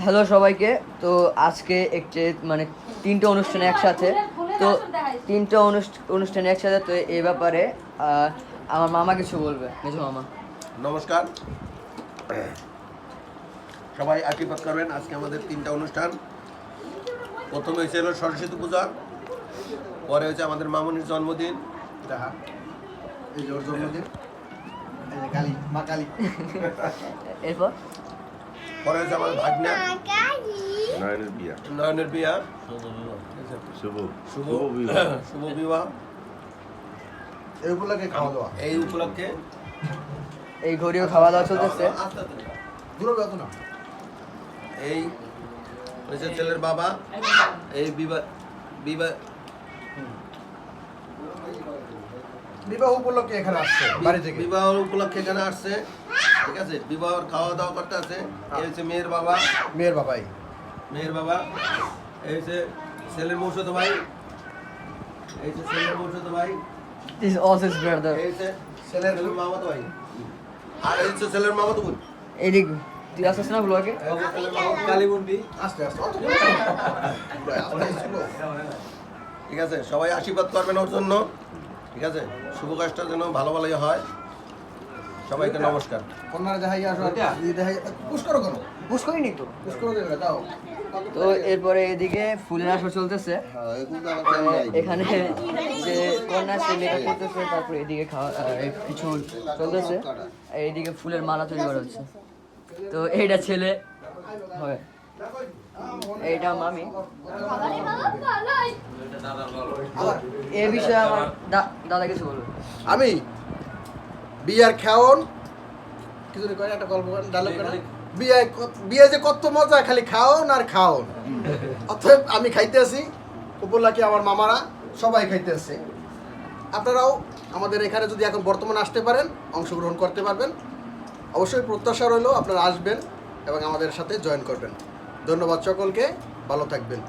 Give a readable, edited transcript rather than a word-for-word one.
Hello সবাইকে। তো আজকে একটি মানে তিনটা অনুষ্ঠান একসাথে, তো তিনটা অনুষ্ঠান একসাথে, তো এই ব্যাপারে আমার মামা কিছু বলবে। মেজো মামা। নমস্কার, সবাই আশীর্বাদ করবেন। আজকে আমাদের তিনটা অনুষ্ঠান। প্রথমে হয়েছে হলো সরস্বতী পূজা, পরে হয়েছে আমাদের মামুনির জন্মদিন, এই যে ওর জন্মদিন, এই যে কালী মা কালী, এরপর পরে হয়েছে আমাদের ভাগ্না নয়নের বিয়া, শুভ বিবাহ। এই উপলক্ষে এই ঘড়িও খাওয়া দাওয়া চলতেছে। এই হয়েছে ছেলের বাবা, এই বিবাহ উপলক্ষে এখানে আসছে, বাড়ি থেকে বিবাহ উপলক্ষে এখানে আসছে। ঠিক আছে, বিবাহের খাওয়া দাওয়া করতে আছে। এই হচ্ছে মেয়ের বাবা, মেয়ের বাবাই, মেয়ের বাবা। এই হচ্ছে ছেলের মৌসুদ ভাই, এই হচ্ছে ছেলের মৌসুদ ভাই, This is also his brother. এই হচ্ছে ছেলের মামাতো ভাই, আর এই হচ্ছে ছেলের মামাতো বোন। এদিক তুই আসছিস না ব্লগে? কালীবন্দি। আস্তে আস্তে ঠিক আছে, সবাই আশীর্বাদ করবেন ওর জন্য। ঠিক আছে, শুভ কাজটা যেন ভালো ভালোই হয়। সবাইকে নমস্কার। কন্যারা দেখাই আসো, দেখাই পুশ করো কেন? পুশ করিনি তো। পুশ করো দেবে দাও। তো এরপরে এদিকে ফুলের আসর চলতেছে। এখানে যে কন্যা সে মেকআপ করতেছে, তারপরে এদিকে খাওয়া কিছু চলতেছে, এইদিকে ফুলের মালা তৈরি করা হচ্ছে। তো এইটা ছেলে হবে, এইটা মামি। এ বিষয়ে আমার দাদা কিছু বলবে। আমি বিয়ার খাওন কিছু করে একটা গল্প করেন, ডায়লগ করেন। বিয়ে যে কত মজা, খালি খাওন আর খাওন। অতএব আমি খাইতে আছি, উপলক্ষে আমার মামারা সবাই খাইতে আসছে। আপনারাও আমাদের এখানে যদি এখন বর্তমানে আসতে পারেন, অংশগ্রহণ করতে পারবেন। অবশ্যই প্রত্যাশা রইল আপনারা আসবেন এবং আমাদের সাথে জয়েন করবেন। ধন্যবাদ সকলকে, ভালো থাকবেন।